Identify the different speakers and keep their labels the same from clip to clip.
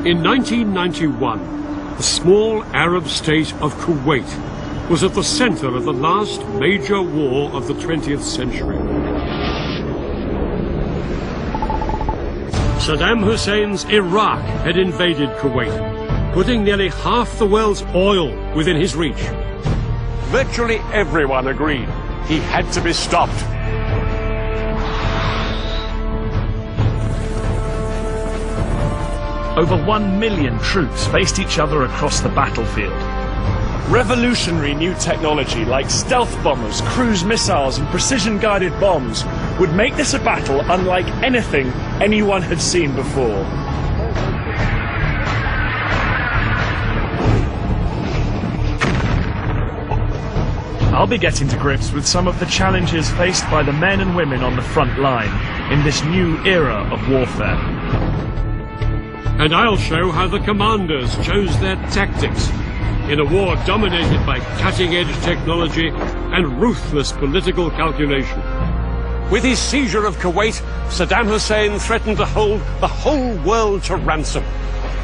Speaker 1: In 1991, the small Arab state of Kuwait was at the center of the last major war of the 20th century. Saddam Hussein's Iraq had invaded Kuwait, putting nearly half the world's oil within his reach.
Speaker 2: Virtually everyone agreed he had to be stopped.
Speaker 3: Over 1 million troops faced each other across the battlefield.
Speaker 4: Revolutionary new technology like stealth bombers, cruise missiles and precision-guided bombs would make this a battle unlike anything anyone had seen before.
Speaker 3: I'll be getting to grips with some of the challenges faced by the men and women on the front line in this new era of warfare.
Speaker 1: And I'll show how the commanders chose their tactics in a war dominated by cutting-edge technology and ruthless political calculation.
Speaker 2: With his seizure of Kuwait, Saddam Hussein threatened to hold the whole world to ransom.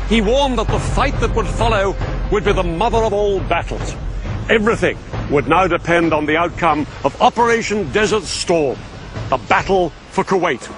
Speaker 2: He warned that the fight that would follow would be the mother of all battles. Everything would now depend on the outcome of Operation Desert Storm, the battle for Kuwait.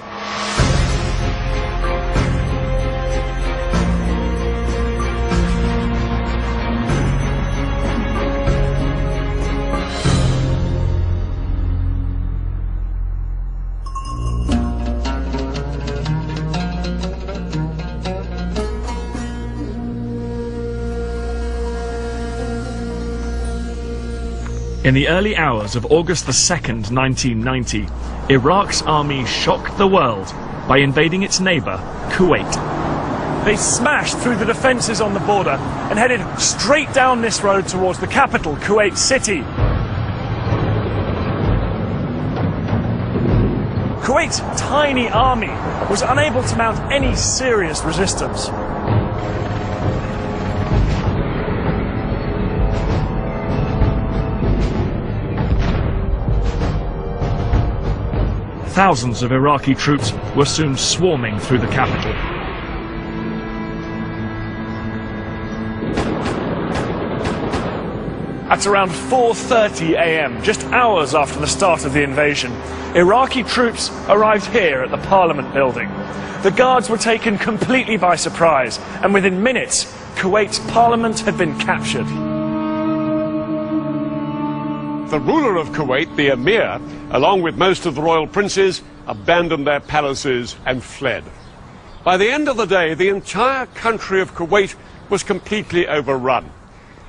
Speaker 3: In the early hours of August 2nd, 1990, Iraq's army shocked the world by invading its neighbour, Kuwait.
Speaker 4: They smashed through the defences on the border and headed straight down this road towards the capital, Kuwait City. Kuwait's tiny army was unable to mount any serious resistance.
Speaker 3: Thousands of Iraqi troops were soon swarming through the capital.
Speaker 4: At around 4:30 a.m., just hours after the start of the invasion, Iraqi troops arrived here at the Parliament building. The guards were taken completely by surprise, and within minutes, Kuwait's parliament had been captured.
Speaker 2: The ruler of Kuwait, the emir, along with most of the royal princes, abandoned their palaces and fled. By the end of the day, the entire country of Kuwait was completely overrun,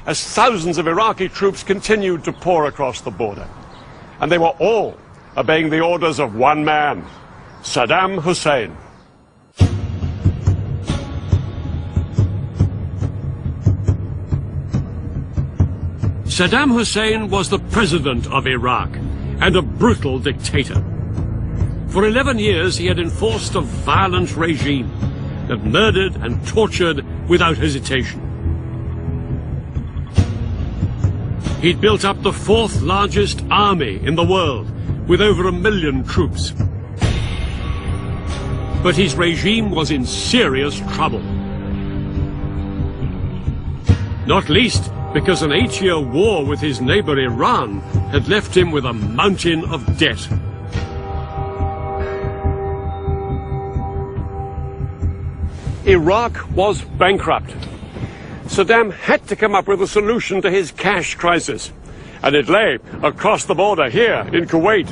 Speaker 2: as thousands of Iraqi troops continued to pour across the border. And they were all obeying the orders of one man, Saddam Hussein.
Speaker 1: Saddam Hussein was the president of Iraq and a brutal dictator. For 11 years he had enforced a violent regime that murdered and tortured without hesitation. He'd built up the fourth largest army in the world with over 1 million troops. But his regime was in serious trouble. Not least because an 8-year war with his neighbor Iran had left him with a mountain of debt.
Speaker 2: Iraq was bankrupt. Saddam had to come up with a solution to his cash crisis, and it lay across the border here in Kuwait.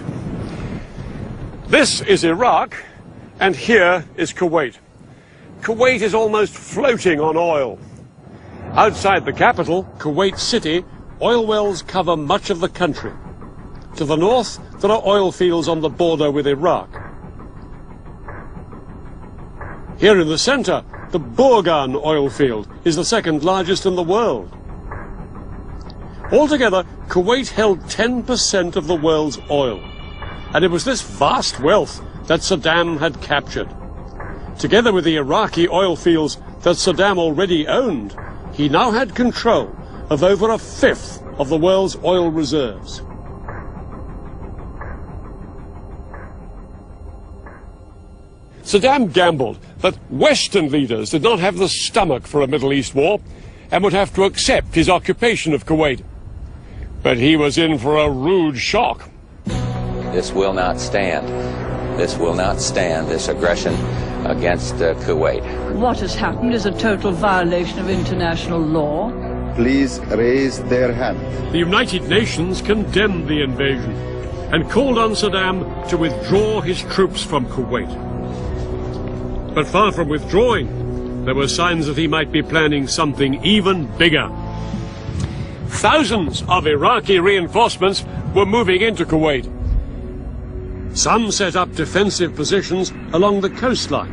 Speaker 2: This is Iraq, and here is Kuwait. Kuwait is almost floating on oil. Outside the capital, Kuwait City, oil wells cover much of the country. To the north, there are oil fields on the border with Iraq. Here in the center, the Burgan oil field is the second largest in the world. Altogether, Kuwait held 10% of the world's oil, and it was this vast wealth that Saddam had captured. Together with the Iraqi oil fields that Saddam already owned, he now had control of over 1/5 of the world's oil reserves. Saddam gambled that Western leaders did not have the stomach for a Middle East war and would have to accept his occupation of Kuwait. But he was in for a rude shock.
Speaker 5: This will not stand. This will not stand, this aggression against Kuwait.
Speaker 6: What has happened is a total violation of international law.
Speaker 7: Please raise their hand.
Speaker 1: The United Nations condemned the invasion and called on Saddam to withdraw his troops from Kuwait. But far from withdrawing, there were signs that he might be planning something even bigger. Thousands of Iraqi reinforcements were moving into Kuwait. Some set up defensive positions along the coastline.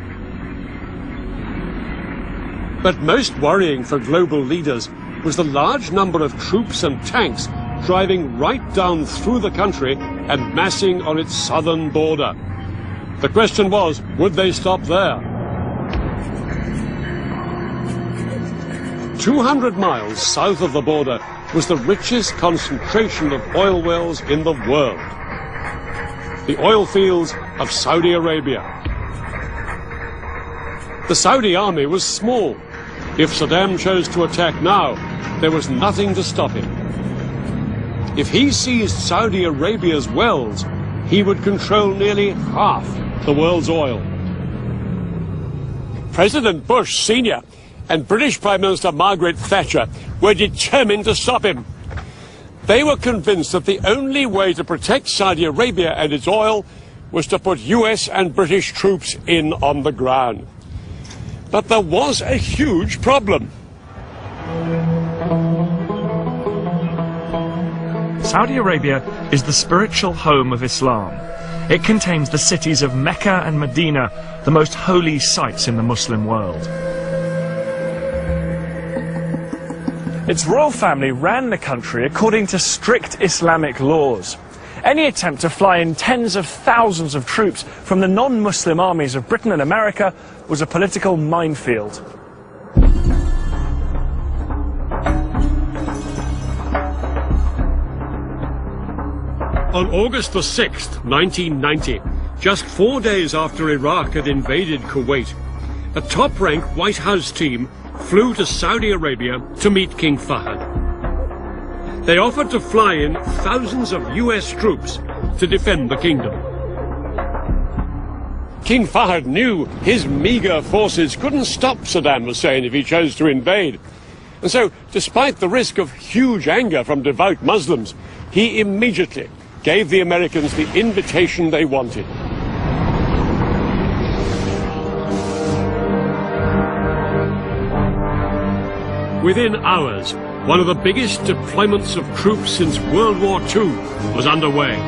Speaker 1: But most worrying for global leaders was the large number of troops and tanks driving right down through the country and massing on its southern border. The question was, would they stop there? 200 miles south of the border was the richest concentration of oil wells in the world. The oil fields of Saudi Arabia. The Saudi army was small. If Saddam chose to attack now, there was nothing to stop him. If he seized Saudi Arabia's wells, he would control nearly half the world's oil. President Bush Sr. and British Prime Minister Margaret Thatcher were determined to stop him. They were convinced that the only way to protect Saudi Arabia and its oil was to put US and British troops in on the ground. But there was a huge problem.
Speaker 3: Saudi Arabia is the spiritual home of Islam. It contains the cities of Mecca and Medina, the most holy sites in the Muslim world.
Speaker 4: Its royal family ran the country according to strict Islamic laws. Any attempt to fly in tens of thousands of troops from the non-Muslim armies of Britain and America was a political minefield.
Speaker 1: On August the 6th, 1990, just 4 days after Iraq had invaded Kuwait, a top-rank White House team flew to Saudi Arabia to meet King Fahd. They offered to fly in thousands of US troops to defend the kingdom.
Speaker 2: King Fahd knew his meager forces couldn't stop Saddam Hussein if he chose to invade. And so, despite the risk of huge anger from devout Muslims, he immediately gave the Americans the invitation they wanted.
Speaker 1: Within hours, one of the biggest deployments of troops since World War II was underway.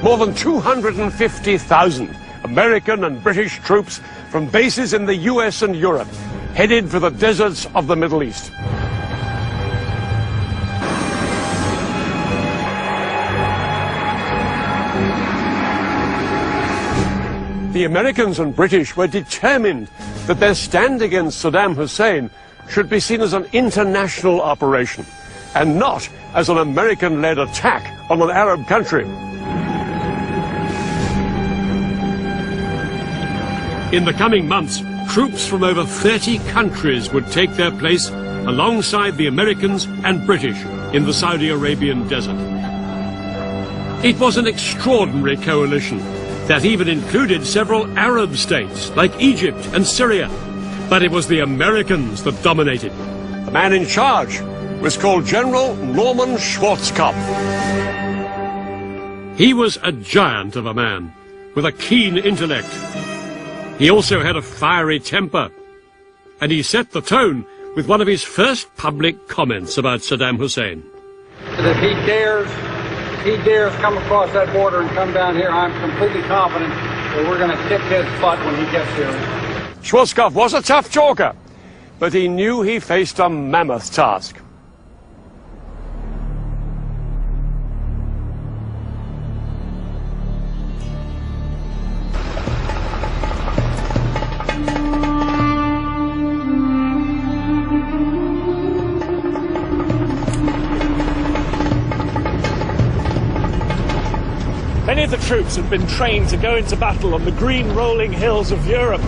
Speaker 2: More than 250,000 American and British troops from bases in the US and Europe headed for the deserts of the Middle East. The Americans and British were determined that their stand against Saddam Hussein should be seen as an international operation and not as an American-led attack on an Arab country.
Speaker 1: In the coming months, troops from over 30 countries would take their place alongside the Americans and British in the Saudi Arabian desert. It was an extraordinary coalition that even included several Arab states like Egypt and Syria. But it was the Americans that dominated.
Speaker 2: The man in charge was called General Norman Schwarzkopf.
Speaker 1: He was a giant of a man with a keen intellect. He also had a fiery temper, and he set the tone with one of his first public comments about Saddam Hussein.
Speaker 8: If he dares come across that border and come down here, I'm completely confident that we're going to kick his butt when he gets here.
Speaker 2: Schwarzkopf was a tough talker, but he knew he faced a mammoth task.
Speaker 4: Many of the troops had been trained to go into battle on the green rolling hills of Europe.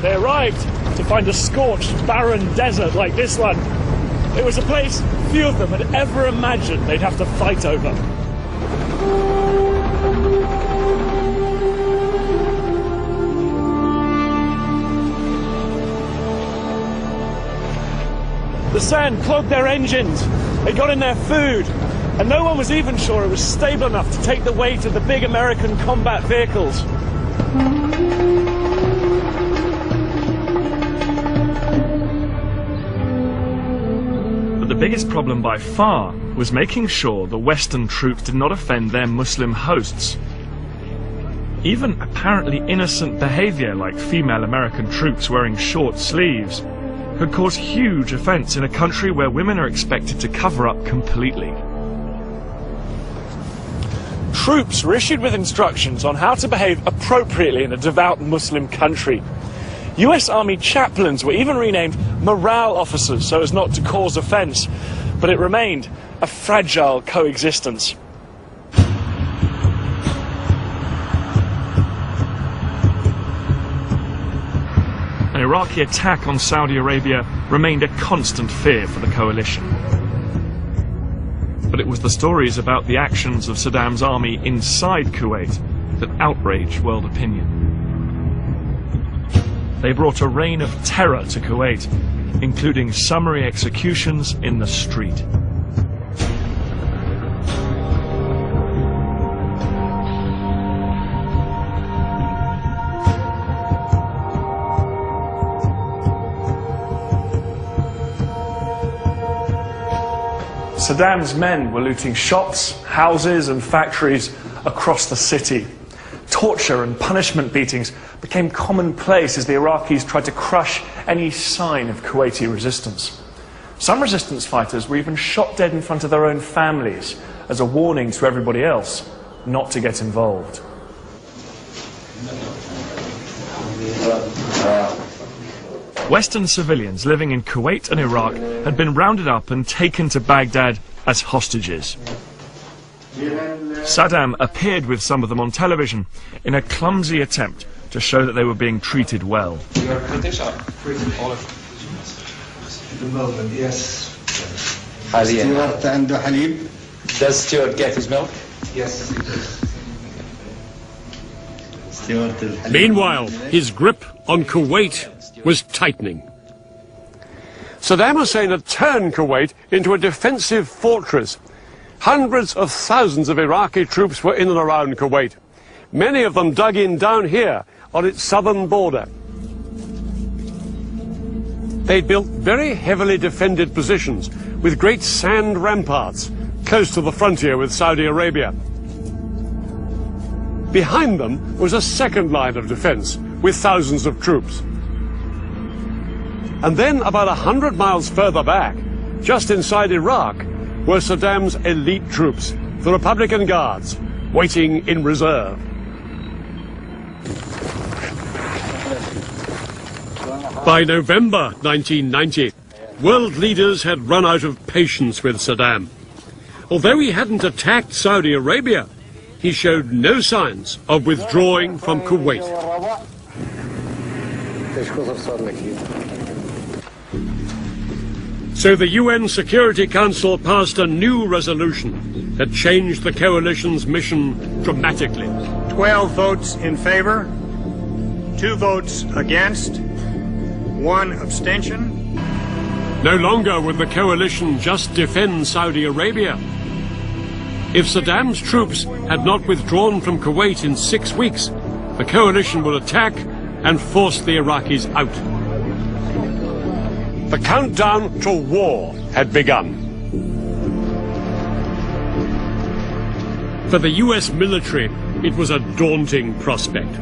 Speaker 4: They arrived to find a scorched, barren desert like this one. It was a place few of them had ever imagined they'd have to fight over. The sand clogged their engines, they got in their food, and no one was even sure it was stable enough to take the weight of the big American combat vehicles.
Speaker 3: But the biggest problem by far was making sure the Western troops did not offend their Muslim hosts. Even apparently innocent behavior, like female American troops wearing short sleeves, could cause huge offense in a country where women are expected to cover up completely.
Speaker 4: Troops were issued with instructions on how to behave appropriately in a devout Muslim country. US Army chaplains were even renamed morale officers so as not to cause offense, but it remained a fragile coexistence.
Speaker 3: An Iraqi attack on Saudi Arabia remained a constant fear for the coalition. But it was the stories about the actions of Saddam's army inside Kuwait that outraged world opinion. They brought a reign of terror to Kuwait, including summary executions in the street.
Speaker 4: Saddam's men were looting shops, houses and factories across the city. Torture and punishment beatings became commonplace as the Iraqis tried to crush any sign of Kuwaiti resistance. Some resistance fighters were even shot dead in front of their own families as a warning to everybody else not to get involved.
Speaker 3: Western civilians living in Kuwait and Iraq had been rounded up and taken to Baghdad as hostages. Saddam appeared with some of them on television in a clumsy attempt to show that they were being treated well.
Speaker 9: You are British or Olive?
Speaker 10: At the moment, yes.
Speaker 9: Stuart
Speaker 10: and Halib?
Speaker 9: Does Stuart get his milk?
Speaker 10: Yes, he does.
Speaker 1: Meanwhile, his grip on Kuwait was tightening.
Speaker 2: Saddam Hussein had turned Kuwait into a defensive fortress. Hundreds of thousands of Iraqi troops were in and around Kuwait. Many of them dug in down here on its southern border. They'd built very heavily defended positions with great sand ramparts close to the frontier with Saudi Arabia. Behind them was a second line of defense with thousands of troops. And then about 100 miles further back, just inside Iraq, were Saddam's elite troops, the Republican Guards, waiting in reserve.
Speaker 1: By November 1990, world leaders had run out of patience with Saddam. Although he hadn't attacked Saudi Arabia, he showed no signs of withdrawing from Kuwait. So the UN Security Council passed a new resolution that changed the coalition's mission dramatically.
Speaker 11: 12 votes in favor, 2 votes against, 1 abstention.
Speaker 1: No longer would the coalition just defend Saudi Arabia. If Saddam's troops had not withdrawn from Kuwait in 6 weeks, the coalition would attack and force the Iraqis out.
Speaker 2: The countdown to war had begun.
Speaker 1: For the US military, it was a daunting prospect.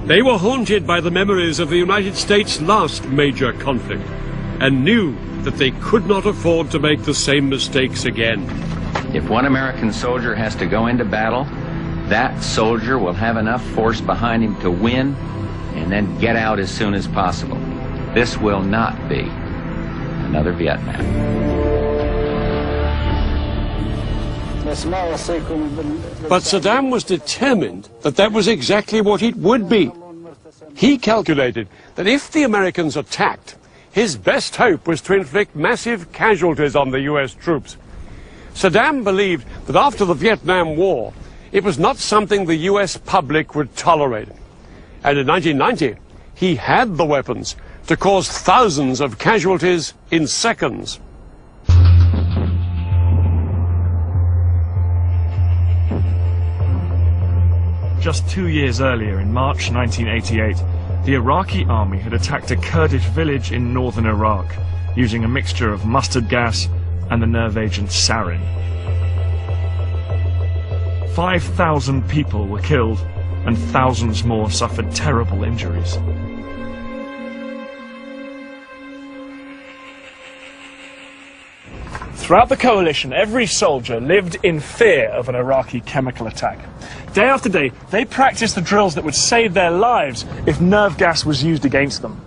Speaker 1: They were haunted by the memories of the United States' last major conflict and knew that they could not afford to make the same mistakes again.
Speaker 5: If one American soldier has to go into battle, that soldier will have enough force behind him to win and then get out as soon as possible. This will not be another Vietnam.
Speaker 2: But Saddam was determined that that was exactly what it would be. He calculated that if the Americans attacked, his best hope was to inflict massive casualties on the US troops. Saddam believed that after the Vietnam War, it was not something the US public would tolerate. And in 1990, he had the weapons to cause thousands of casualties in seconds.
Speaker 3: Just 2 years earlier, in March 1988, the Iraqi army had attacked a Kurdish village in northern Iraq, using a mixture of mustard gas and the nerve agent sarin. 5,000 people were killed, and thousands more suffered terrible injuries.
Speaker 4: Throughout the coalition, every soldier lived in fear of an Iraqi chemical attack. Day after day, they practiced the drills that would save their lives if nerve gas was used against them.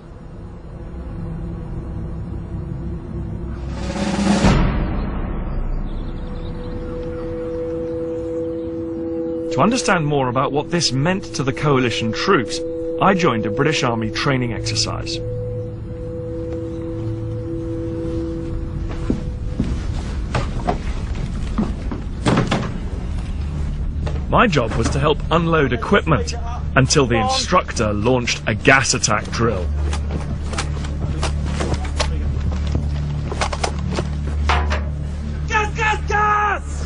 Speaker 3: To understand more about what this meant to the coalition troops, I joined a British Army training exercise. My job was to help unload equipment until the instructor launched a gas attack drill.
Speaker 12: Gas, gas, gas!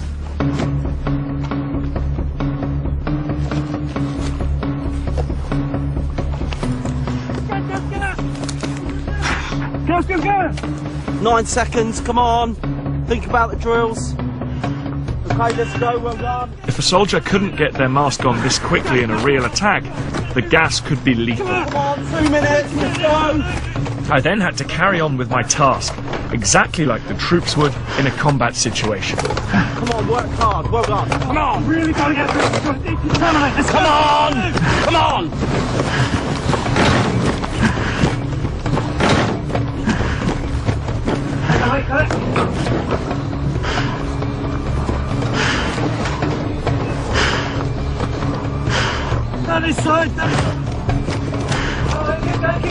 Speaker 13: Gas, gas, gas! 9 seconds, come on. Think about the drills. Okay, let's go, well done.
Speaker 3: If a soldier couldn't get their mask on this quickly in a real attack, the gas could be lethal.
Speaker 13: Come on, 2 minutes, let's go!
Speaker 3: I then had to carry on with my task, exactly like the troops would in a combat situation.
Speaker 13: Come on, work hard, well done.
Speaker 12: Come on, really gotta get through.
Speaker 13: Come on! Come on!
Speaker 12: Down this side, down this side. Keep going,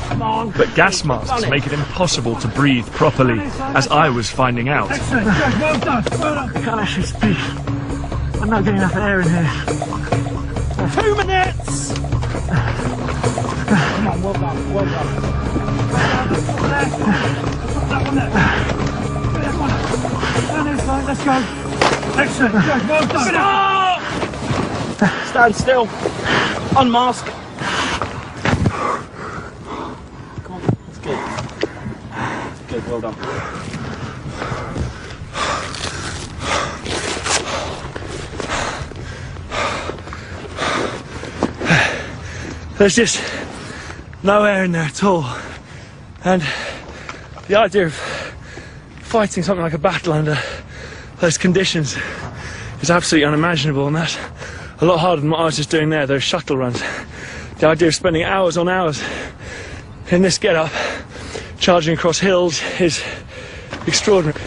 Speaker 12: Come on.
Speaker 3: But gas masks make it impossible to breathe properly, as I was finding out.
Speaker 12: Excellent, well done, well done. I can't actually speak. I'm not getting enough air in here.
Speaker 13: 2 minutes!
Speaker 12: Come on, well done, well done. That one there. That one. Down this side, let's go. Excellent, good, well done.
Speaker 13: Stop! Stand still. Unmask. Come on, that's good. That's good, well done.
Speaker 4: There's just no air in there at all. And the idea of fighting something like a battle under those conditions is absolutely unimaginable, and that's a lot harder than what I was just doing there, those shuttle runs. The idea of spending hours on hours in this get-up, charging across hills, is extraordinary.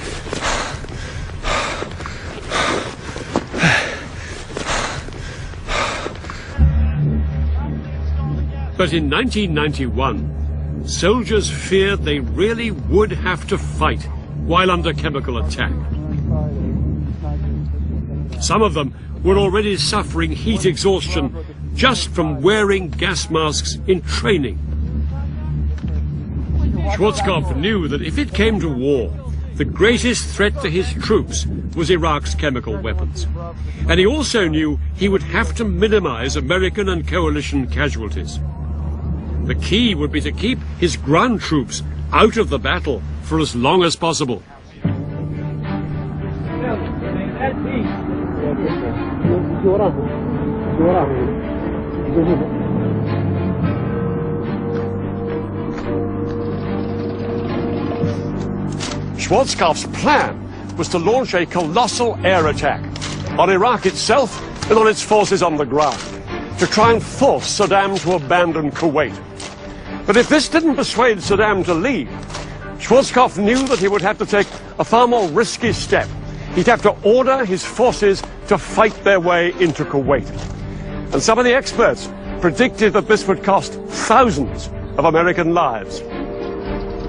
Speaker 1: But in 1991, soldiers feared they really would have to fight while under chemical attack. Some of them were already suffering heat exhaustion just from wearing gas masks in training. Schwarzkopf knew that if it came to war, the greatest threat to his troops was Iraq's chemical weapons. And he also knew he would have to minimize American and coalition casualties. The key would be to keep his ground troops out of the battle for as long as possible.
Speaker 2: Schwarzkopf's plan was to launch a colossal air attack on Iraq itself and on its forces on the ground, to try and force Saddam to abandon Kuwait. But if this didn't persuade Saddam to leave, Schwarzkopf knew that he would have to take a far more risky step. He'd have to order his forces to fight their way into Kuwait. And some of the experts predicted that this would cost thousands of American lives.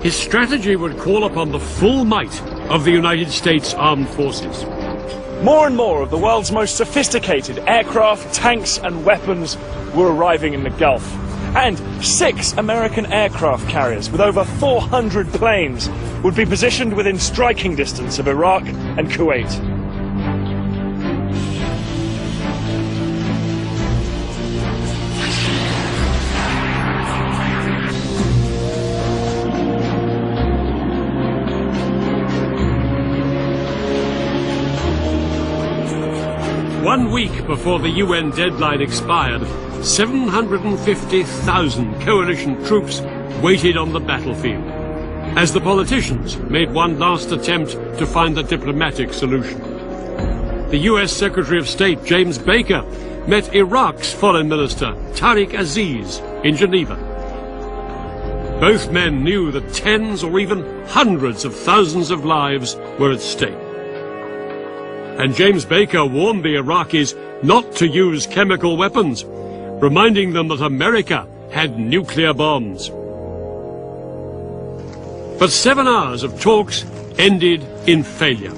Speaker 1: His strategy would call upon the full might of the United States Armed Forces.
Speaker 4: More and more of the world's most sophisticated aircraft, tanks and weapons were arriving in the Gulf. And 6 American aircraft carriers with over 400 planes would be positioned within striking distance of Iraq and Kuwait.
Speaker 1: One week before the UN deadline expired, 750,000 coalition troops waited on the battlefield, as the politicians made one last attempt to find a diplomatic solution. The US Secretary of State, James Baker, met Iraq's Foreign Minister, Tariq Aziz, in Geneva. Both men knew that tens or even hundreds of thousands of lives were at stake. And James Baker warned the Iraqis not to use chemical weapons, reminding them that America had nuclear bombs. But 7 hours of talks ended in failure.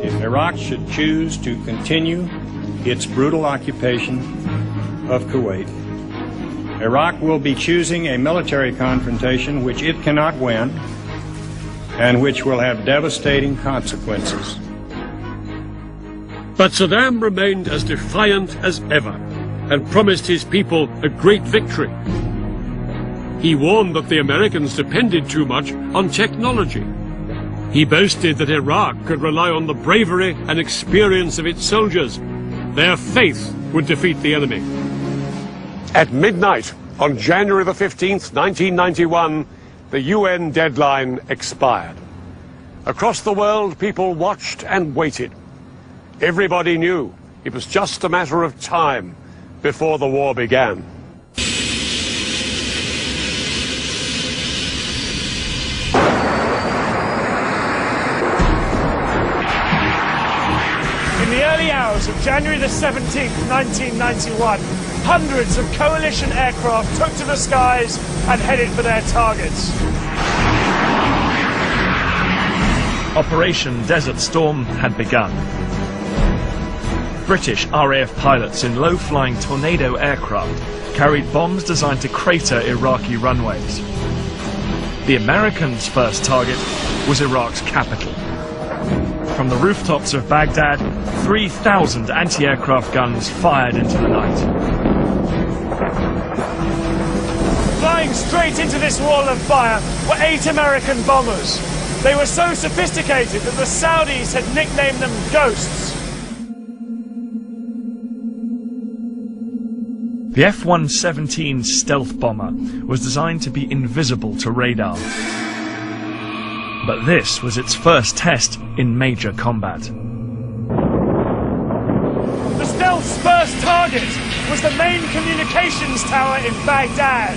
Speaker 11: If Iraq should choose to continue its brutal occupation of Kuwait, Iraq will be choosing a military confrontation which it cannot win and which will have devastating consequences.
Speaker 1: But Saddam remained as defiant as ever and promised his people a great victory. He warned that the Americans depended too much on technology. He boasted that Iraq could rely on the bravery and experience of its soldiers. Their faith would defeat the enemy.
Speaker 2: At midnight on January the 15th, 1991, the UN deadline expired. Across the world, people watched and waited. Everybody knew it was just a matter of time before the war began.
Speaker 4: In the early hours of January the 17th, 1991, hundreds of coalition aircraft took to the skies and headed for their targets.
Speaker 3: Operation Desert Storm had begun. British RAF pilots in low-flying Tornado aircraft carried bombs designed to crater Iraqi runways. The Americans' first target was Iraq's capital. From the rooftops of Baghdad, 3,000 anti-aircraft guns fired into the night.
Speaker 4: Flying straight into this wall of fire were 8 American bombers. They were so sophisticated that the Saudis had nicknamed them Ghosts.
Speaker 3: The F-117 stealth bomber was designed to be invisible to radar. But this was its first test in major combat.
Speaker 4: The stealth's first target was the main communications tower in Baghdad.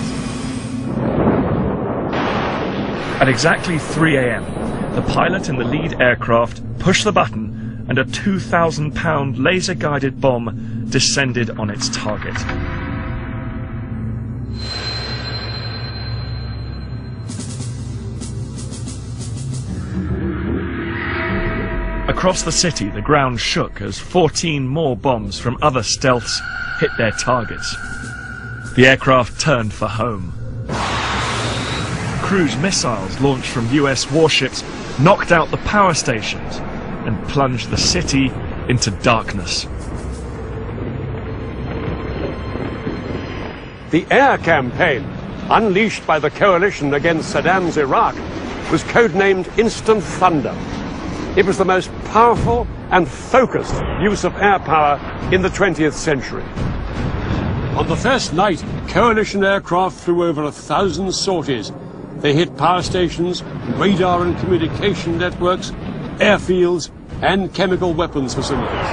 Speaker 3: At exactly 3 a.m., the pilot in the lead aircraft pushed the button and a 2,000-pound laser-guided bomb descended on its target. Across the city, the ground shook as 14 more bombs from other stealths hit their targets. The aircraft turned for home. Cruise missiles launched from US warships knocked out the power stations and plunged the city into darkness.
Speaker 2: The air campaign, unleashed by the coalition against Saddam's Iraq, was codenamed Instant Thunder. It was the most powerful and focused use of air power in the 20th century.
Speaker 1: On the first night, coalition aircraft flew over 1,000 sorties. They hit power stations, radar and communication networks, airfields, and chemical weapons facilities.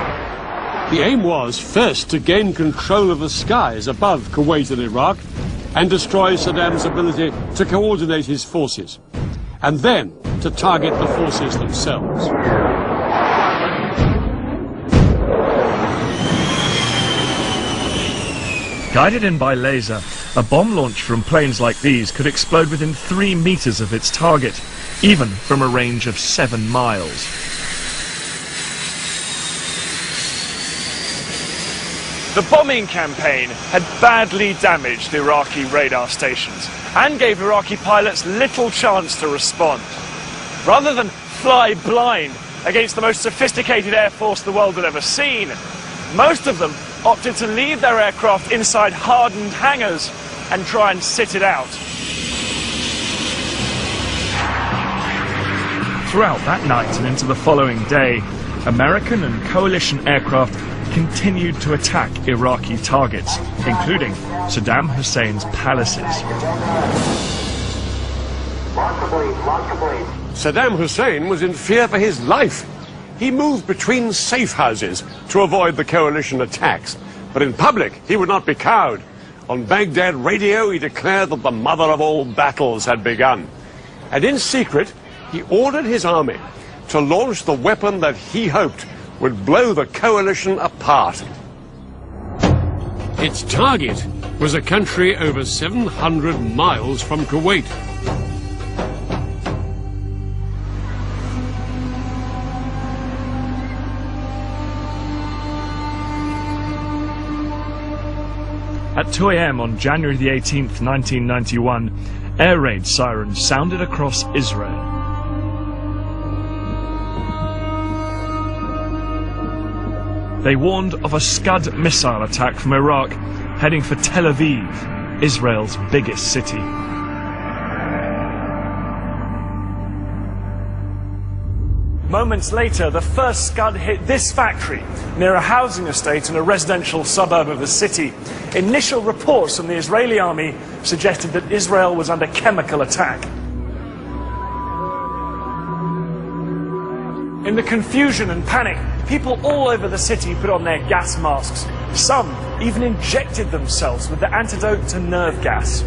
Speaker 1: The aim was first to gain control of the skies above Kuwait and Iraq, and destroy Saddam's ability to coordinate his forces, and then to target the forces themselves.
Speaker 3: Guided in by laser, a bomb launch from planes like these could explode within 3 meters of its target, even from a range of 7 miles.
Speaker 4: The bombing campaign had badly damaged Iraqi radar stations and gave Iraqi pilots little chance to respond. Rather than fly blind against the most sophisticated air force the world had ever seen, most of them opted to leave their aircraft inside hardened hangars and try and sit it out.
Speaker 3: Throughout that night and into the following day, American and coalition aircraft continued to attack Iraqi targets, including Saddam Hussein's palaces.
Speaker 2: Saddam Hussein was in fear for his life. He moved between safe houses to avoid the coalition attacks. But in public, he would not be cowed. On Baghdad radio, he declared that the mother of all battles had begun. And in secret, he ordered his army to launch the weapon that he hoped would blow the coalition apart.
Speaker 1: Its target was a country over 700 miles from Kuwait.
Speaker 3: At 2 a.m. on January the 18th, 1991, air raid sirens sounded across Israel. They warned of a Scud missile attack from Iraq heading for Tel Aviv, Israel's biggest city.
Speaker 4: Moments later, the first Scud hit this factory near a housing estate in a residential suburb of the city. Initial reports from the Israeli army suggested that Israel was under chemical attack. In the confusion and panic, people all over the city put on their gas masks. Some even injected themselves with the antidote to nerve gas.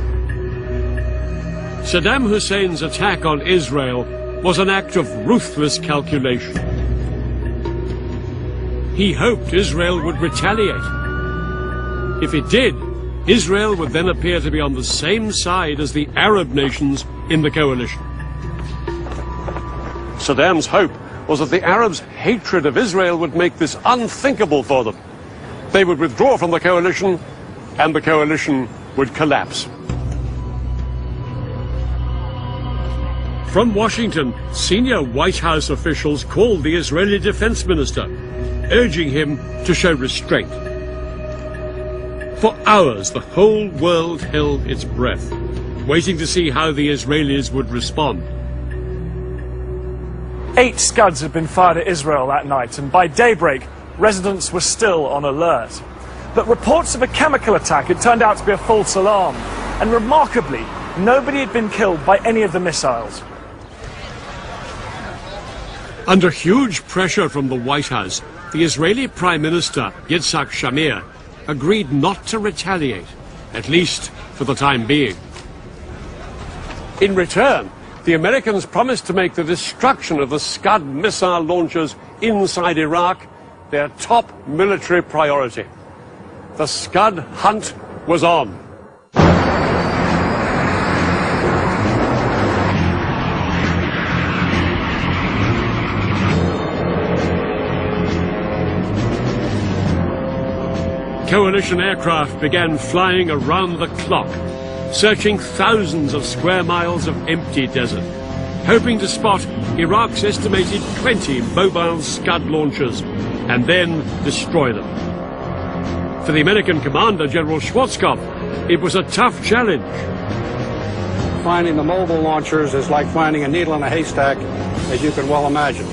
Speaker 1: Saddam Hussein's attack on Israel was an act of ruthless calculation. He hoped Israel would retaliate. If it did, Israel would then appear to be on the same side as the Arab nations in the coalition.
Speaker 2: Saddam's hope was that the Arabs' hatred of Israel would make this unthinkable for them. They would withdraw from the coalition, and the coalition would collapse.
Speaker 1: From Washington, senior White House officials called the Israeli defense minister, urging him to show restraint. For hours, the whole world held its breath, waiting to see how the Israelis would respond.
Speaker 4: 8 Scuds had been fired at Israel that night, and by daybreak, residents were still on alert. But reports of a chemical attack had turned out to be a false alarm, and remarkably, nobody had been killed by any of the missiles.
Speaker 1: Under huge pressure from the White House, the Israeli Prime Minister, Yitzhak Shamir, agreed not to retaliate, at least for the time being.
Speaker 2: In return, the Americans promised to make the destruction of the Scud missile launchers inside Iraq their top military priority. The Scud hunt was on.
Speaker 1: Coalition aircraft began flying around the clock, searching thousands of square miles of empty desert, hoping to spot Iraq's estimated 20 mobile Scud launchers and then destroy them. For the American commander, General Schwarzkopf, it was a tough challenge.
Speaker 8: Finding the mobile launchers is like finding a needle in a haystack, as you can well imagine.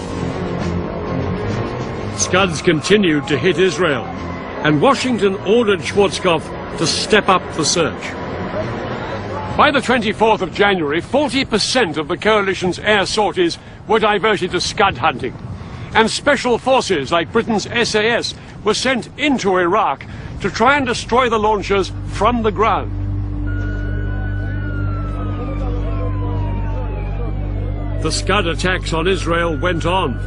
Speaker 1: Scuds continued to hit Israel, and Washington ordered Schwarzkopf to step up the search.
Speaker 2: By the 24th of January, 40% of the coalition's air sorties were diverted to Scud hunting, and special forces like Britain's SAS were sent into Iraq to try and destroy the launchers from the ground.
Speaker 1: The Scud attacks on Israel went on,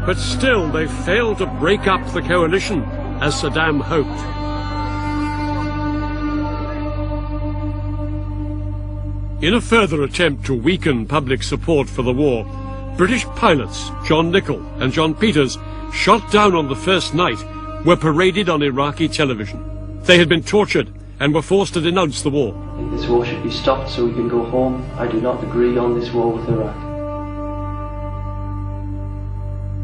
Speaker 1: but still they failed to break up the coalition as Saddam hoped. In a further attempt to weaken public support for the war, British pilots John Nichol and John Peters, shot down on the first night, were paraded on Iraqi television. They had been tortured and were forced to denounce the war.
Speaker 14: This war should be stopped so we can go home. I do not agree on this war with Iraq.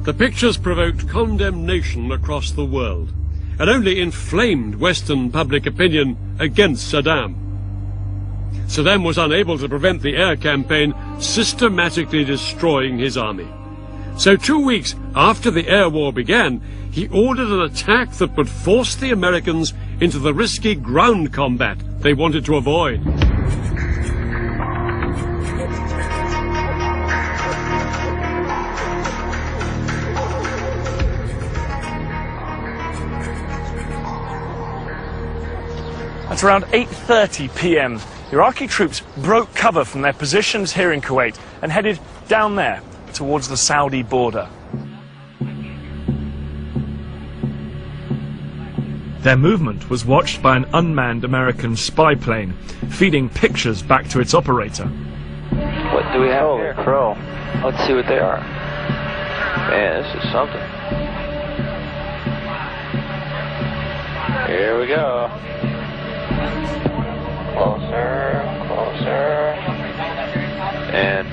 Speaker 1: The pictures provoked condemnation across the world and only inflamed Western public opinion against Saddam. Saddam was unable to prevent the air campaign systematically destroying his army. So 2 weeks after the air war began, he ordered an attack that would force the Americans into the risky ground combat they wanted to avoid.
Speaker 4: At around 8:30 p.m., Iraqi troops broke cover from their positions here in Kuwait and headed down there towards the Saudi border.
Speaker 3: Their movement was watched by an unmanned American spy plane, feeding pictures back to its operator.
Speaker 15: What do we have here? Crow. Let's see what they are. Man, this is something. Here we go. Closer, closer. And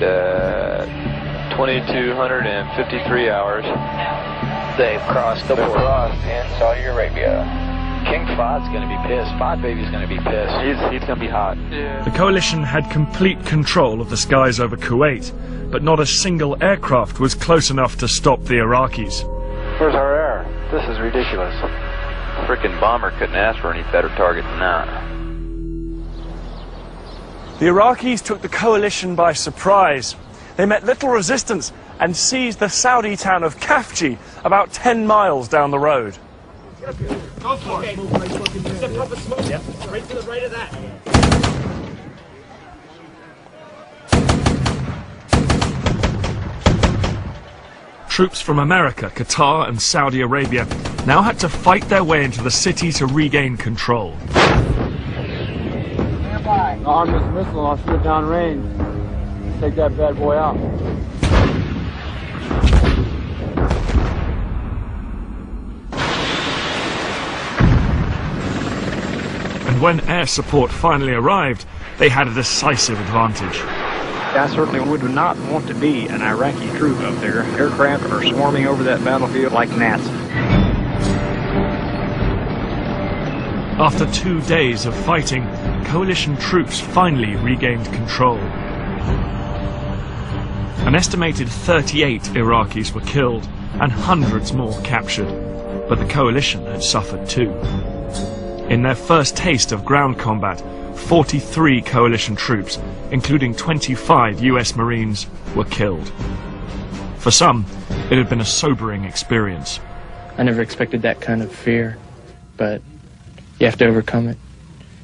Speaker 15: 2,253 hours. They've crossed the border. Crossed in Saudi Arabia. King Fahd's going to be pissed. Fahd baby's going to be pissed. He's going to be hot. Yeah.
Speaker 3: The coalition had complete control of the skies over Kuwait, but not a single aircraft was close enough to stop the Iraqis.
Speaker 15: Where's our air? This is ridiculous. Frickin' bomber couldn't ask for any better target than that.
Speaker 4: The Iraqis took the coalition by surprise. They met little resistance and seized the Saudi town of Khafji, about 10 miles down the road.
Speaker 12: Go for it. Just a puff of smoke. Yep. Right to the right of that.
Speaker 3: Troops from America, Qatar and Saudi Arabia now had to fight their way into the city to regain control.
Speaker 8: Arm this missile, I'll shoot down range. Take that bad boy out.
Speaker 3: And when air support finally arrived, they had a decisive advantage.
Speaker 16: I certainly would not want to be an Iraqi troop up there. Aircraft are swarming over that battlefield like gnats.
Speaker 3: After 2 days of fighting, coalition troops finally regained control. An estimated 38 Iraqis were killed and hundreds more captured, but the coalition had suffered too. In their first taste of ground combat, 43 coalition troops, including 25 US Marines, were killed. For some, it had been a sobering experience.
Speaker 17: I never expected that kind of fear, but you have to overcome it.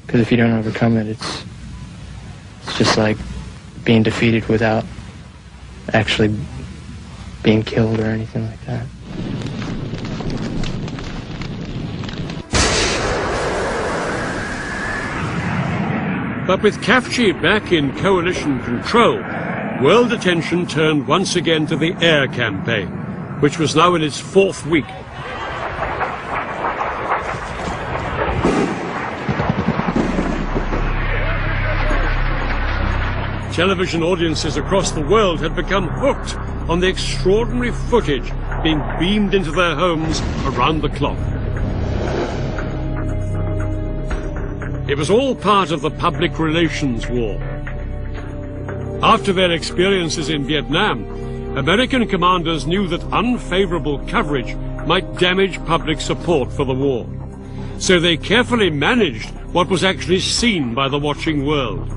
Speaker 17: Because if you don't overcome it, it's just like being defeated without actually being killed or anything like that.
Speaker 1: But with Khafji back in coalition control, world attention turned once again to the air campaign, which was now in its 4th week. Television audiences across the world had become hooked on the extraordinary footage being beamed into their homes around the clock. It was all part of the public relations war. After their experiences in Vietnam, American commanders knew that unfavorable coverage might damage public support for the war. So they carefully managed what was actually seen by the watching world.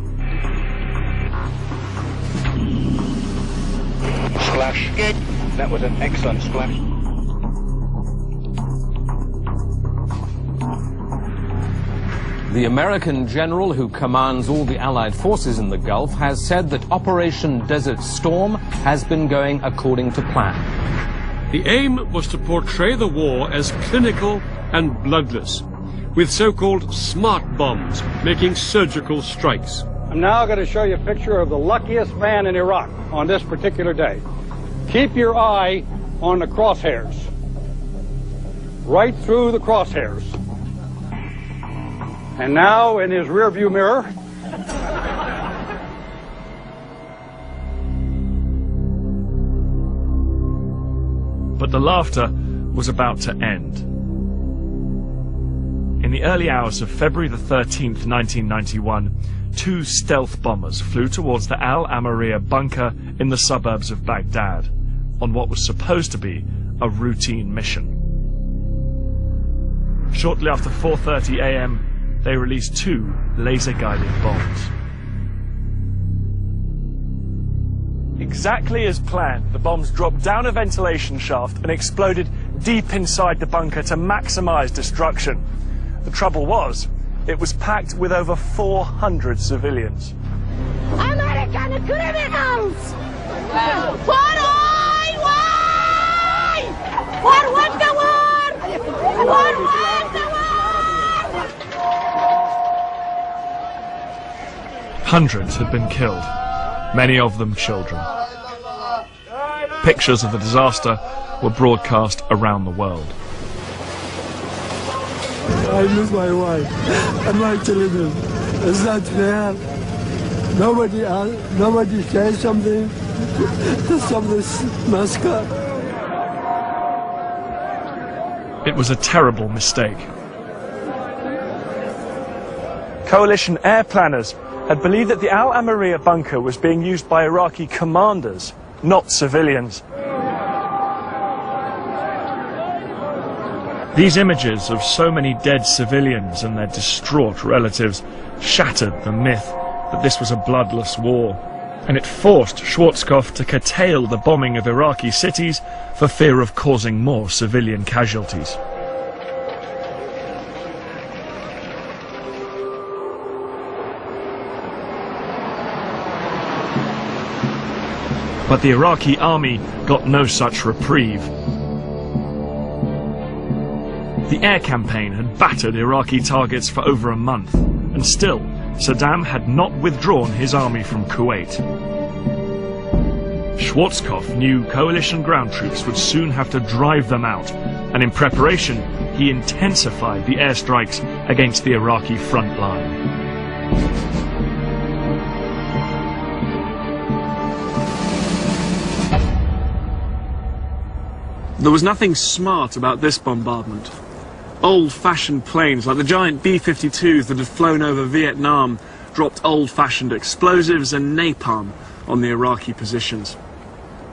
Speaker 16: Splash. Good. That was an excellent splash.
Speaker 18: The American general who commands all the Allied forces in the Gulf has said that Operation Desert Storm has been going according to plan.
Speaker 1: The aim was to portray the war as clinical and bloodless, with so-called smart bombs making surgical strikes.
Speaker 8: I'm now going to show you a picture of the luckiest man in Iraq on this particular day. Keep your eye on the crosshairs. Right through the crosshairs. And now in his rearview mirror.
Speaker 3: But the laughter was about to end. In the early hours of February the 13th, 1991, 2 stealth bombers flew towards the Al Amaria bunker in the suburbs of Baghdad on what was supposed to be a routine mission. Shortly after 4:30 a.m., they released 2 laser-guided bombs.
Speaker 4: Exactly as planned, the bombs dropped down a ventilation shaft and exploded deep inside the bunker to maximize destruction. The trouble was, it was packed with over 400 civilians.
Speaker 19: American criminals! Why? For what the war? For what the war?
Speaker 3: Hundreds had been killed, many of them children. Pictures of the disaster were broadcast around the world.
Speaker 12: I miss my wife and my children. It's not fair. Nobody says something to stop this massacre.
Speaker 3: It was a terrible mistake.
Speaker 4: Coalition air planners had believed that the Al Amaria bunker was being used by Iraqi commanders, not civilians.
Speaker 3: These images of so many dead civilians and their distraught relatives shattered the myth that this was a bloodless war, and it forced Schwarzkopf to curtail the bombing of Iraqi cities for fear of causing more civilian casualties. But the Iraqi army got no such reprieve. The air campaign had battered Iraqi targets for over a month, and still, Saddam had not withdrawn his army from Kuwait. Schwarzkopf knew coalition ground troops would soon have to drive them out, and in preparation, he intensified the airstrikes against the Iraqi front line.
Speaker 20: There was nothing smart about this bombardment. Old-fashioned planes like the giant B-52s that had flown over Vietnam dropped old-fashioned explosives and napalm on the Iraqi positions.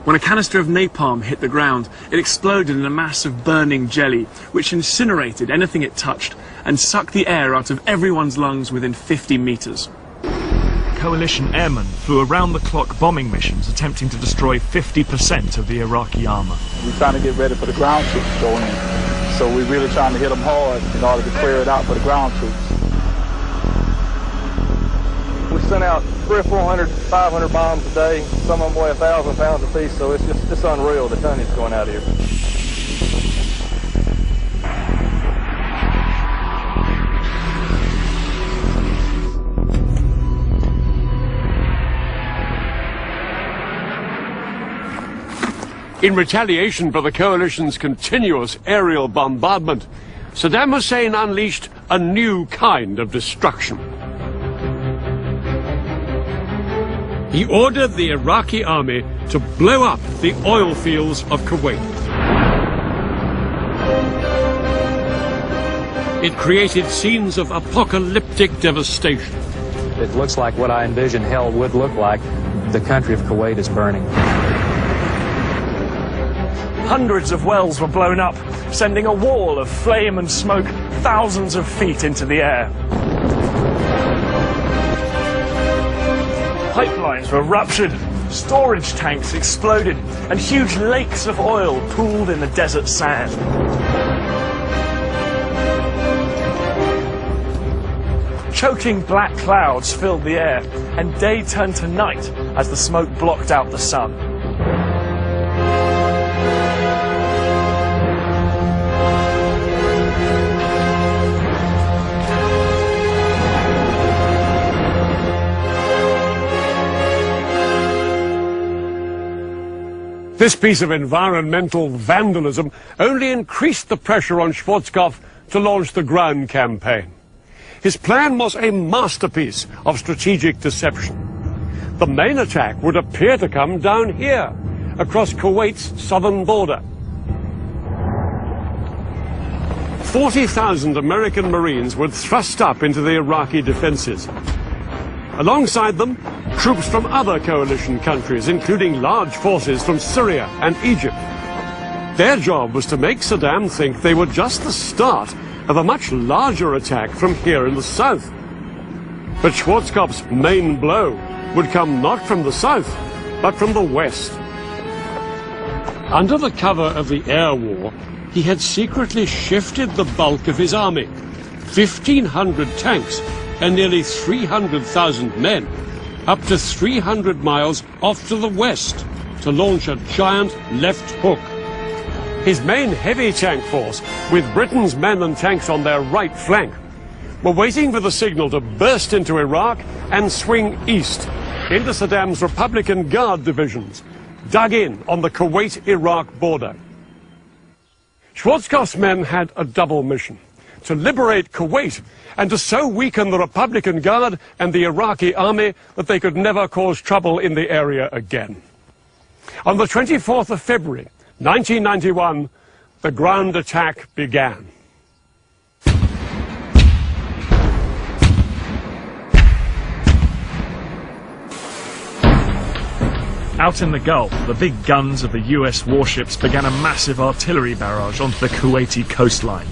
Speaker 20: When a canister of napalm hit the ground, it exploded in a mass of burning jelly, which incinerated anything it touched and sucked the air out of everyone's lungs within 50 meters.
Speaker 3: Coalition airmen flew around-the-clock bombing missions attempting to destroy 50% of the Iraqi armor.
Speaker 21: We're trying to get ready for the ground troops to go in. So we're really trying to hit them hard in order to clear it out for the ground troops. We sent out 300, 400, 500 bombs a day. Some of them weigh 1,000 pounds apiece, so it's unreal the tonnage going out here.
Speaker 2: In retaliation for the coalition's continuous aerial bombardment, Saddam Hussein unleashed a new kind of destruction.
Speaker 1: He ordered the Iraqi army to blow up the oil fields of Kuwait. It created scenes of apocalyptic devastation.
Speaker 16: It looks like what I envisioned hell would look like. The country of Kuwait is burning.
Speaker 4: Hundreds of wells were blown up, sending a wall of flame and smoke thousands of feet into the air. Pipelines were ruptured, storage tanks exploded, and huge lakes of oil pooled in the desert sand. Choking black clouds filled the air, and day turned to night as the smoke blocked out the sun.
Speaker 2: This piece of environmental vandalism only increased the pressure on Schwarzkopf to launch the ground campaign. His plan was a masterpiece of strategic deception. The main attack would appear to come down here, across Kuwait's southern border. 40,000 American Marines were thrust up into the Iraqi defenses. Alongside them, troops from other coalition countries, including large forces from Syria and Egypt. Their job was to make Saddam think they were just the start of a much larger attack from here in the south. But Schwarzkopf's main blow would come not from the south, but from the west. Under the cover of the air war, he had secretly shifted the bulk of his army, 1,500 tanks and nearly 300,000 men, up to 300 miles off to the west to launch a giant left hook. His main heavy tank force, with Britain's men and tanks on their right flank, were waiting for the signal to burst into Iraq and swing east into Saddam's Republican Guard divisions, dug in on the Kuwait-Iraq border. Schwarzkopf's men had a double mission: to liberate Kuwait and to so weaken the Republican Guard and the Iraqi army that they could never cause trouble in the area again. On the 24th of February, 1991, the ground attack began.
Speaker 3: Out in the Gulf, the big guns of the US warships began a massive artillery barrage onto the Kuwaiti coastline.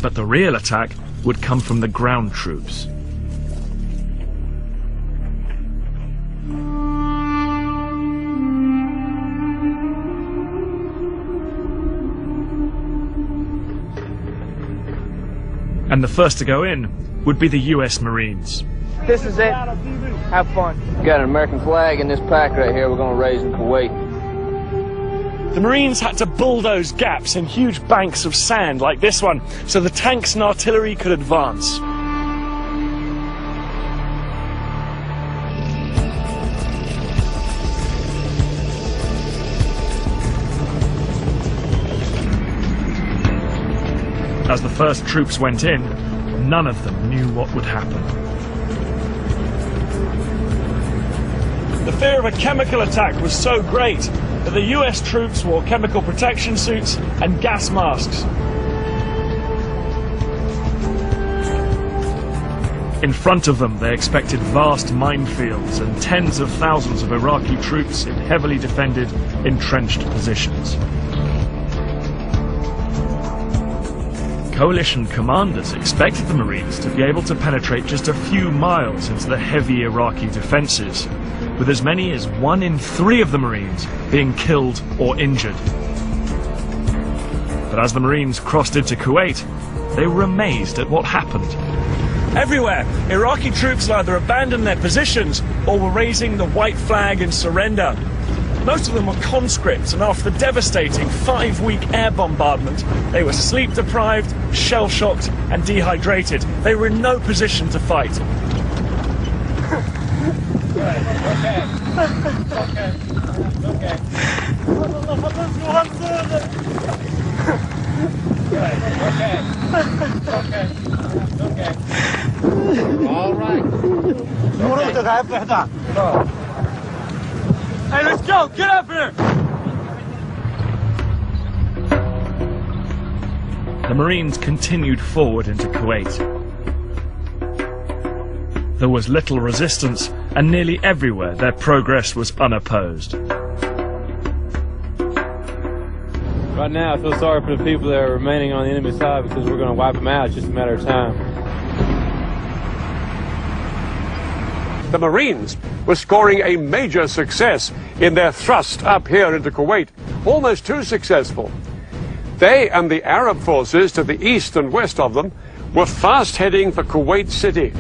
Speaker 3: But the real attack would come from the ground troops. And the first to go in would be the US Marines.
Speaker 16: This is it. Have fun.
Speaker 15: Got an American flag in this pack right here we're going to raise in Kuwait.
Speaker 4: The Marines had to bulldoze gaps in huge banks of sand like this one so the tanks and artillery could advance.
Speaker 3: As the first troops went in, none of them knew what would happen.
Speaker 4: The fear of a chemical attack was so great that the US troops wore chemical protection suits and gas masks.
Speaker 3: In front of them, they expected vast minefields and tens of thousands of Iraqi troops in heavily defended, entrenched positions. Coalition commanders expected the Marines to be able to penetrate just a few miles into the heavy Iraqi defenses, with as many as 1 in 3 of the Marines being killed or injured. But as the Marines crossed into Kuwait, they were amazed at what happened.
Speaker 4: Everywhere, Iraqi troops had either abandoned their positions or were raising the white flag in surrender. Most of them were conscripts, and after the devastating 5-week air bombardment, they were sleep-deprived, shell-shocked, and dehydrated. They were in no position to fight.
Speaker 12: All right. Hey, let's go! Get up here!
Speaker 3: The Marines continued forward into Kuwait. There was little resistance, and nearly everywhere their progress was unopposed.
Speaker 6: Right now, I feel sorry for the people that are remaining on the enemy side because we're going to wipe them out. It's just a matter of time.
Speaker 2: The Marines were scoring a major success in their thrust up here into Kuwait, almost too successful. They and the Arab forces to the east and west of them were fast heading for Kuwait City.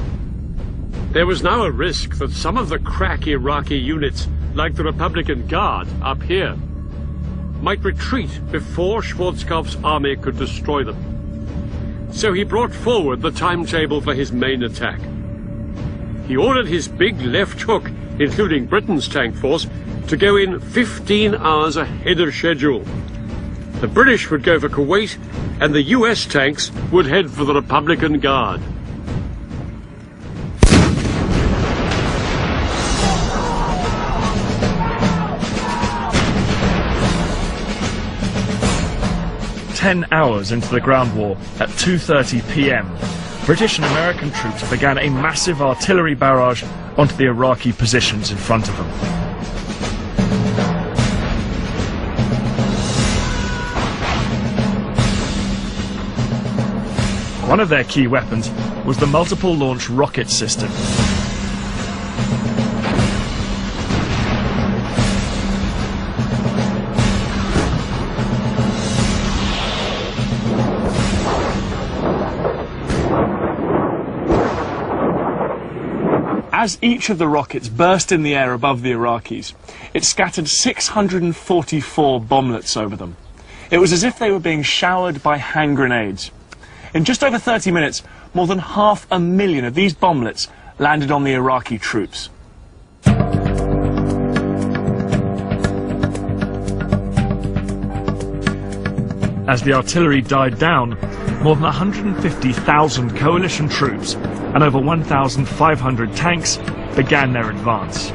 Speaker 2: There was now a risk that some of the crack Iraqi units, like the Republican Guard up here, might retreat before Schwarzkopf's army could destroy them. So he brought forward the timetable for his main attack. He ordered his big left hook, including Britain's tank force, to go in 15 hours ahead of schedule. The British would go for Kuwait, and the US tanks would head for the Republican Guard.
Speaker 3: "10 hours into the ground war, at 2:30 p.m., British and American troops began a massive artillery barrage onto the Iraqi positions in front of them. One of their key weapons was the multiple launch rocket system.
Speaker 4: As each of the rockets burst in the air above the Iraqis, it scattered 644 bomblets over them. It was as if they were being showered by hand grenades. In just over 30 minutes, more than 500,000 of these bomblets landed on the Iraqi troops.
Speaker 3: As the artillery died down, more than 150,000 coalition troops and over 1,500 tanks began their advance.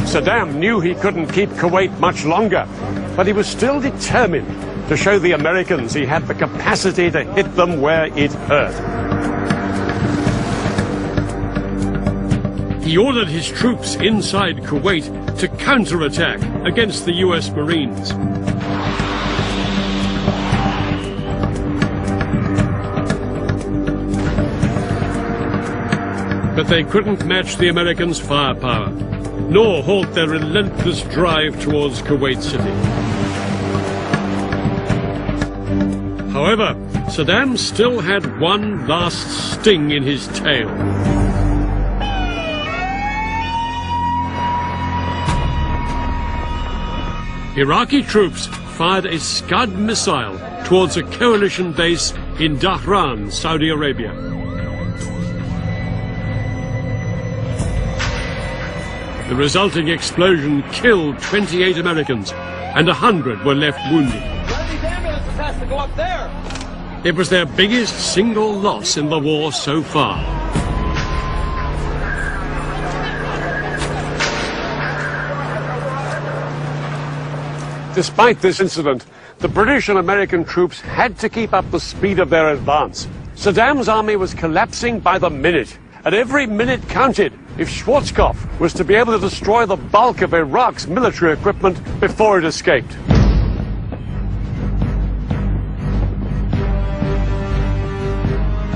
Speaker 2: Saddam knew he couldn't keep Kuwait much longer, but he was still determined to show the Americans he had the capacity to hit them where it hurt.
Speaker 1: He ordered his troops inside Kuwait to counterattack against the US Marines. But they couldn't match the Americans' firepower, nor halt their relentless drive towards Kuwait City. However, Saddam still had one last sting in his tail. Iraqi troops fired a Scud missile towards a coalition base in Dhahran, Saudi Arabia. The resulting explosion killed 28 Americans, and 100 were left wounded.
Speaker 19: Has to go up there.
Speaker 1: It was their biggest single loss in the war so far.
Speaker 2: Despite this incident, the British and American troops had to keep up the speed of their advance. Saddam's army was collapsing by the minute, and every minute counted if Schwarzkopf was to be able to destroy the bulk of Iraq's military equipment before it escaped.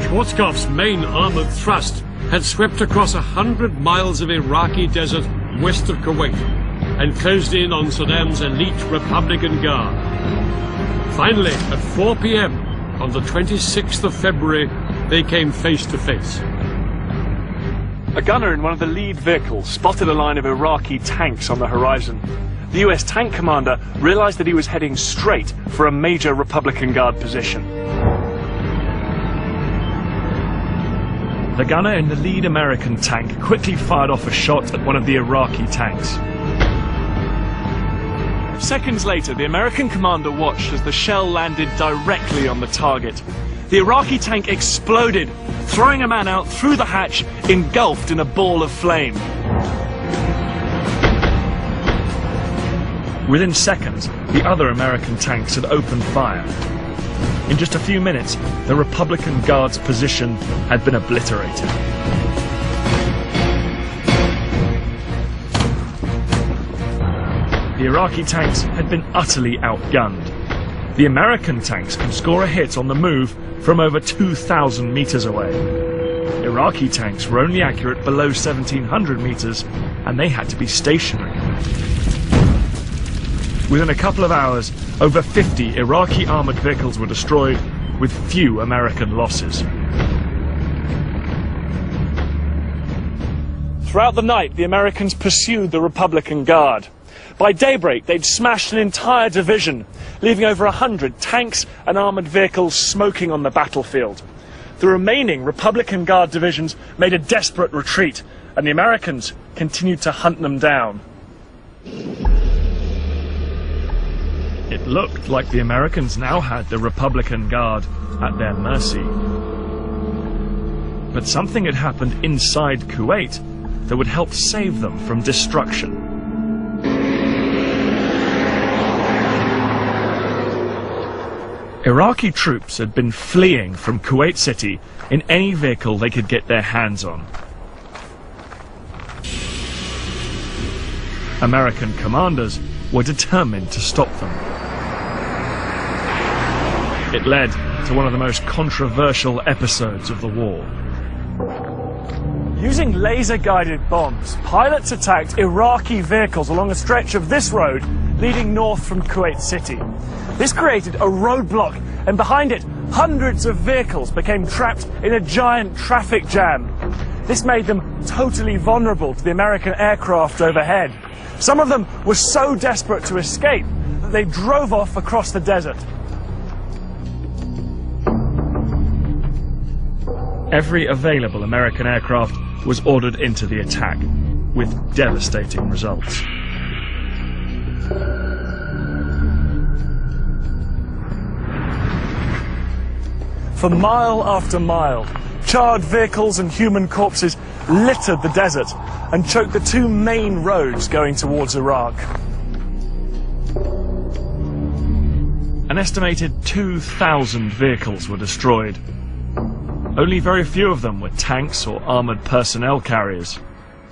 Speaker 1: Schwarzkopf's main armored thrust had swept across 100 miles of Iraqi desert west of Kuwait and closed in on Saddam's elite Republican Guard. Finally, at 4 p.m. on the 26th of February, they came face to face.
Speaker 4: A gunner in one of the lead vehicles spotted a line of Iraqi tanks on the horizon. The US tank commander realized that he was heading straight for a major Republican Guard position.
Speaker 3: The gunner in the lead American tank quickly fired off a shot at one of the Iraqi tanks.
Speaker 4: Seconds later, the American commander watched as the shell landed directly on the target. The Iraqi tank exploded, throwing a man out through the hatch, engulfed in a ball of flame.
Speaker 3: Within seconds, the other American tanks had opened fire. In just a few minutes, the Republican Guard's position had been obliterated. The Iraqi tanks had been utterly outgunned. The American tanks could score a hit on the move from over 2,000 meters away. Iraqi tanks were only accurate below 1,700 meters, and they had to be stationary. Within a couple of hours, over 50 Iraqi armored vehicles were destroyed, with few American losses.
Speaker 4: Throughout the night, the Americans pursued the Republican Guard. By daybreak, they'd smashed an entire division, leaving over 100 tanks and armored vehicles smoking on the battlefield. The remaining Republican Guard divisions made a desperate retreat, and the Americans continued to hunt them down.
Speaker 3: It looked like the Americans now had the Republican Guard at their mercy. But something had happened inside Kuwait that would help save them from destruction. Iraqi troops had been fleeing from Kuwait City in any vehicle they could get their hands on. American commanders were determined to stop them. It led to one of the most controversial episodes of the war.
Speaker 4: Using laser-guided bombs, pilots attacked Iraqi vehicles along a stretch of this road leading north from Kuwait City. This created a roadblock, and behind it, hundreds of vehicles became trapped in a giant traffic jam. This made them totally vulnerable to the American aircraft overhead. Some of them were so desperate to escape that they drove off across the desert.
Speaker 3: Every available American aircraft was ordered into the attack, with devastating results.
Speaker 4: For mile after mile, charred vehicles and human corpses littered the desert and choked the two main roads going towards Iraq.
Speaker 3: An estimated 2,000 vehicles were destroyed. Only very few of them were tanks or armored personnel carriers.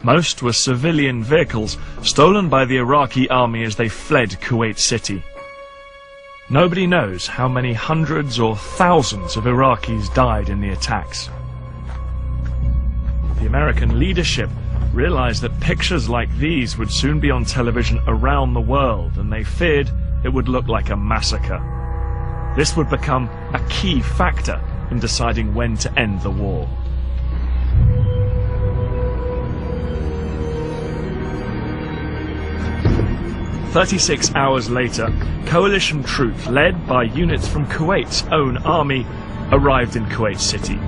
Speaker 3: Most were civilian vehicles stolen by the Iraqi army as they fled Kuwait City. Nobody knows how many hundreds or thousands of Iraqis died in the attacks. The American leadership realized that pictures like these would soon be on television around the world, and they feared it would look like a massacre. This would become a key factor in deciding when to end the war. "36 hours later, coalition troops led by units from Kuwait's own army arrived in Kuwait City.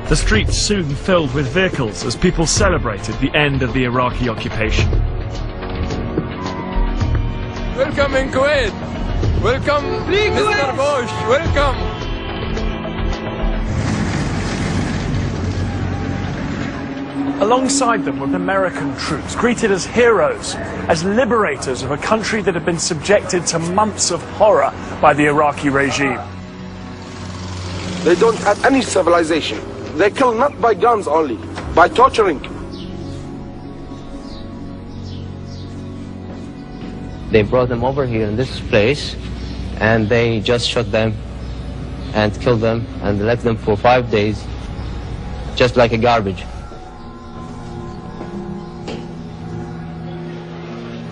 Speaker 3: The streets soon filled with vehicles as people celebrated the end of the Iraqi occupation.
Speaker 10: Welcome in Kuwait. Welcome, Mr. Bush. Welcome.
Speaker 4: Alongside them were American troops, greeted as heroes, as liberators of a country that had been subjected to months of horror by the Iraqi regime.
Speaker 7: They don't have any civilization. They kill not by guns only, by torturing.
Speaker 22: They brought them over here in this place, and they just shot them and killed them and left them for 5 days, just like a garbage.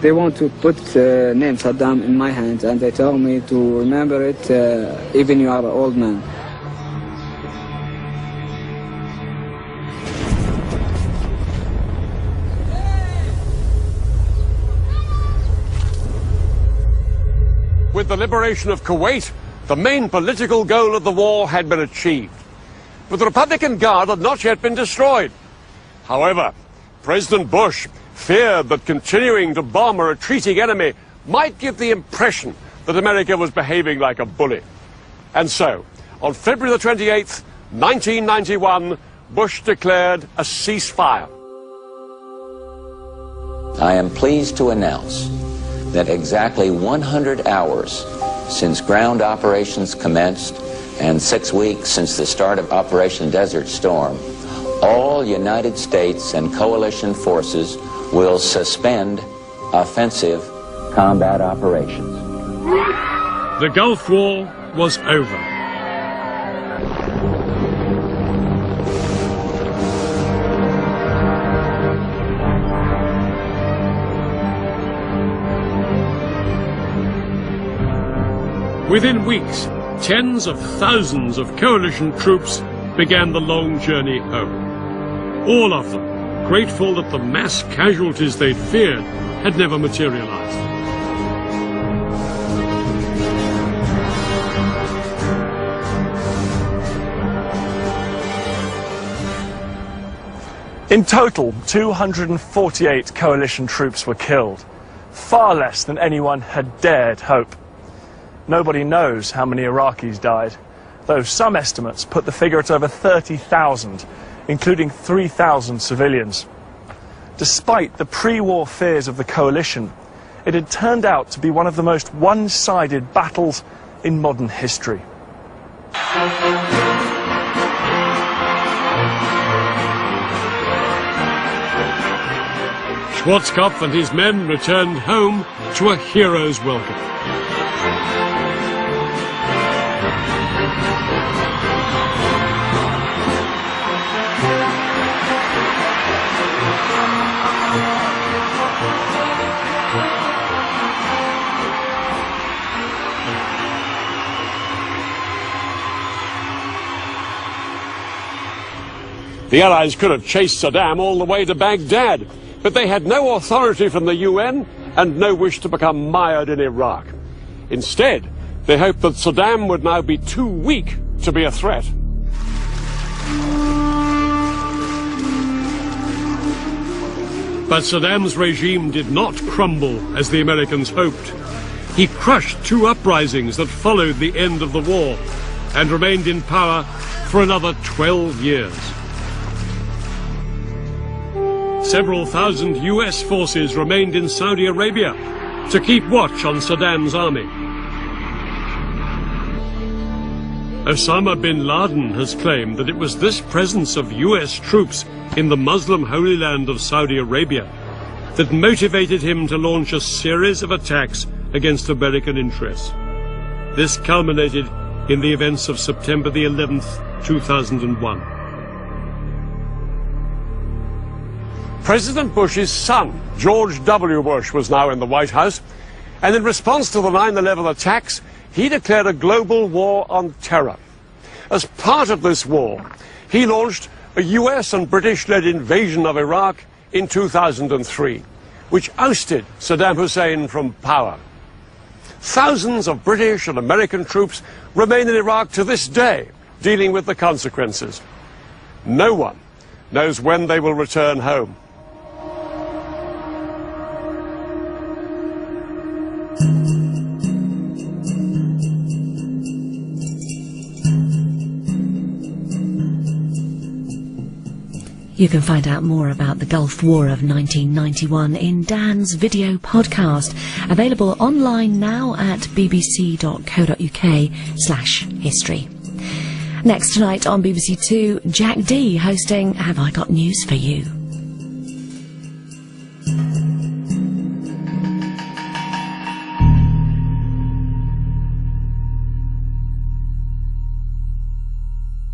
Speaker 23: They want to put name Saddam in my hands, and they tell me to remember it even you are an old man.
Speaker 2: With the liberation of Kuwait, the main political goal of the war had been achieved. But the Republican Guard had not yet been destroyed. However, President Bush feared that continuing to bomb a retreating enemy might give the impression that America was behaving like a bully. And so, on February the 28th, 1991, Bush declared a ceasefire.
Speaker 5: I am pleased to announce that exactly 100 hours since ground operations commenced and 6 weeks since the start of Operation Desert Storm, all United States and coalition forces will suspend offensive combat operations.
Speaker 1: The Gulf War was over. Within weeks, tens of thousands of coalition troops began the long journey home. All of them grateful that the mass casualties they'd feared had never materialized.
Speaker 4: In total, 248 coalition troops were killed, far less than anyone had dared hope. Nobody knows how many Iraqis died, though some estimates put the figure at over 30,000, including 3,000 civilians. Despite the pre-war fears of the coalition, it had turned out to be one of the most one-sided battles in modern history.
Speaker 1: Schwarzkopf and his men returned home to a hero's welcome.
Speaker 2: The Allies could have chased Saddam all the way to Baghdad, but they had no authority from the UN and no wish to become mired in Iraq. Instead, they hoped that Saddam would now be too weak to be a threat.
Speaker 1: But Saddam's regime did not crumble as the Americans hoped. He crushed two uprisings that followed the end of the war and remained in power for another 12 years. Several thousand US forces remained in Saudi Arabia to keep watch on Saddam's army. Osama bin Laden has claimed that it was this presence of US troops in the Muslim Holy Land of Saudi Arabia that motivated him to launch a series of attacks against American interests. This culminated in the events of September the 11th, 2001.
Speaker 2: President Bush's son, George W. Bush, was now in the White House, and in response to the 9/11 attacks, he declared a global war on terror. As part of this war, he launched a US and British-led invasion of Iraq in 2003, which ousted Saddam Hussein from power. Thousands of British and American troops remain in Iraq to this day, dealing with the consequences. No one knows when they will return home.
Speaker 9: You can find out more about the Gulf War of 1991 in Dan's video podcast, available online now at bbc.co.uk/history. Next tonight on BBC Two, Jack D hosting Have I Got News for You?